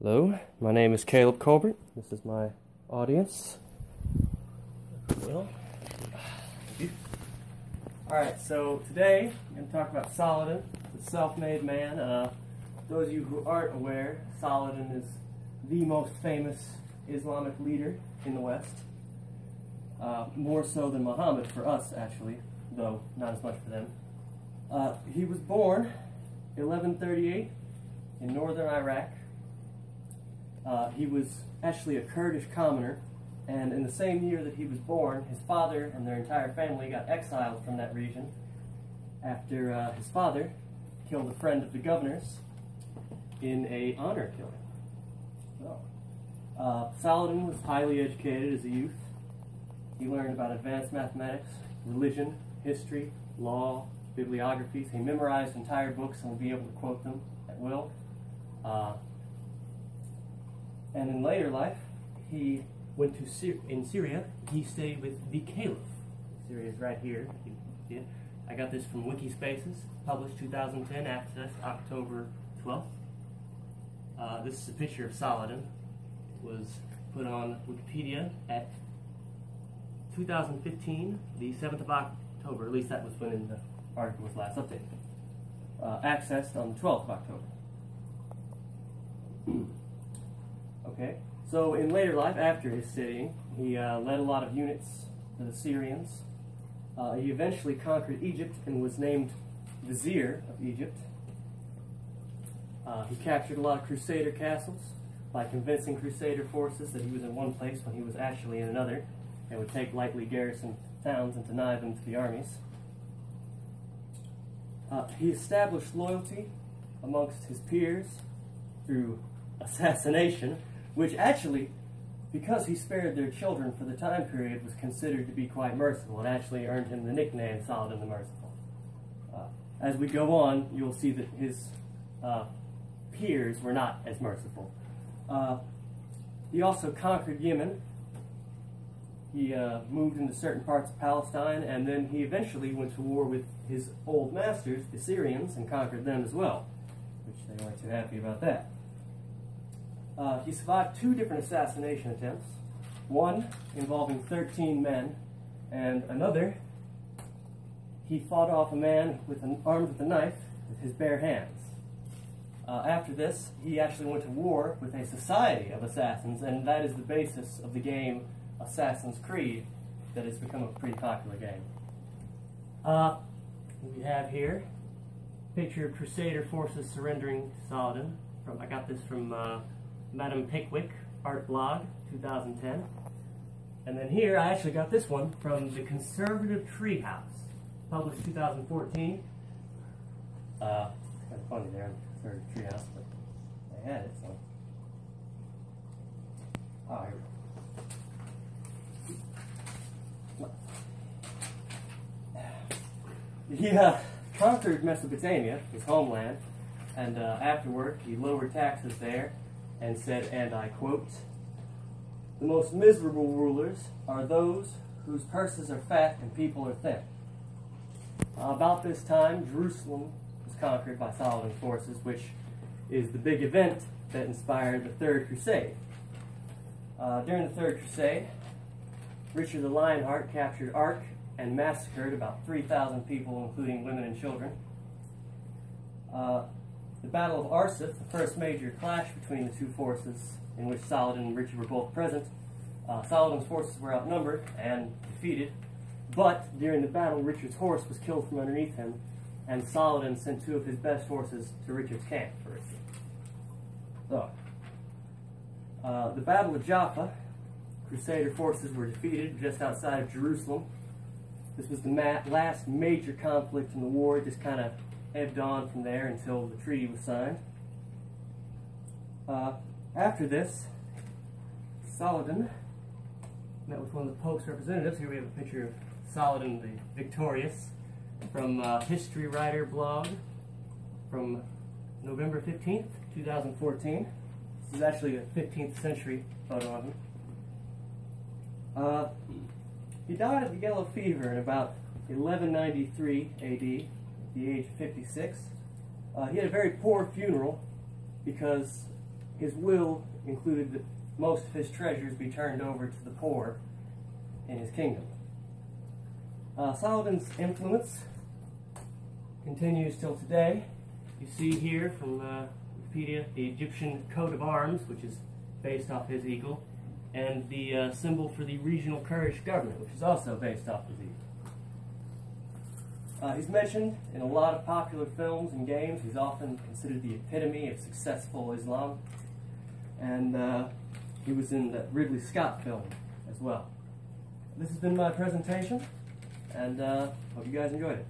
Hello, my name is Caleb Colbert. This is my audience. Well, alright, so today I'm going to talk about Saladin, the self-made man. Those of you who aren't aware, Saladin is the most famous Islamic leader in the West. More so than Muhammad for us, actually, though not as much for them. He was born 1138 in northern Iraq. He was actually a Kurdish commoner, and in the same year that he was born, his father and their entire family got exiled from that region after his father killed a friend of the governor's in an honor killing. Saladin was highly educated as a youth. He learned about advanced mathematics, religion, history, law, bibliographies. He memorized entire books and would be able to quote them at will. And in later life, he went to in Syria. He stayed with the Kaleb. Syria is right here. I got this from Wikispaces, published 2010, accessed October 12th. This is a picture of Saladin. It was put on Wikipedia at 2015, the 7th of October. At least that was when the article was last updated. Accessed on the 12th of October. Okay, so in later life, after his studying, he led a lot of units for the Syrians. He eventually conquered Egypt and was named Vizier of Egypt. He captured a lot of Crusader castles by convincing Crusader forces that he was in one place when he was actually in another, and would take lightly garrisoned towns and deny them to the armies. He established loyalty amongst his peers through assassination, which actually, because he spared their children for the time period, was considered to be quite merciful. It actually earned him the nickname Saladin the Merciful. As we go on, you'll see that his peers were not as merciful. He also conquered Yemen. He moved into certain parts of Palestine, and then he eventually went to war with his old masters, the Syrians, and conquered them as well, which they weren't too happy about that. He survived 2 different assassination attempts, one involving 13 men, and another, he fought off a man armed with a knife with his bare hands. After this, he actually went to war with a society of assassins, and that is the basis of the game Assassin's Creed that has become a pretty popular game. We have here a picture of Crusader forces surrendering Saladin. I got this from Madam Pickwick Art Blog, 2010. And then here, I actually got this one from the Conservative Treehouse, published 2014. It's kind of funny there, Conservative Treehouse, but they had it, so. Oh, here we go. He conquered Mesopotamia, his homeland, and afterward he lowered taxes there and said, and I quote, "The most miserable rulers are those whose purses are fat and people are thin." About this time, Jerusalem was conquered by Saladin's forces, which is the big event that inspired the Third Crusade. During the Third Crusade, Richard the Lionheart captured Ark and massacred about 3,000 people, including women and children. The Battle of Arsuf, the first major clash between the two forces, in which Saladin and Richard were both present. Saladin's forces were outnumbered and defeated, but during the battle, Richard's horse was killed from underneath him, and Saladin sent 2 of his best horses to Richard's camp for it. So, the Battle of Jaffa, Crusader forces were defeated just outside of Jerusalem. This was the last major conflict in the war. It just kind of ebbed on from there until the treaty was signed. After this, Saladin met with one of the Pope's representatives. Here we have a picture of Saladin the Victorious from History Writer blog from November 15th, 2014. This is actually a 15th century photo of him. He died of the yellow fever in about 1193 AD, at the age of 56. He had a very poor funeral because his will included that most of his treasures be turned over to the poor in his kingdom. Saladin's influence continues till today. You see here from Wikipedia the Egyptian coat of arms, which is based off his eagle, and the symbol for the regional Kurdish government, which is also based off his eagle. He's mentioned in a lot of popular films and games. He's often considered the epitome of successful Islam, and he was in the Ridley Scott film as well. This has been my presentation, and hope you guys enjoyed it.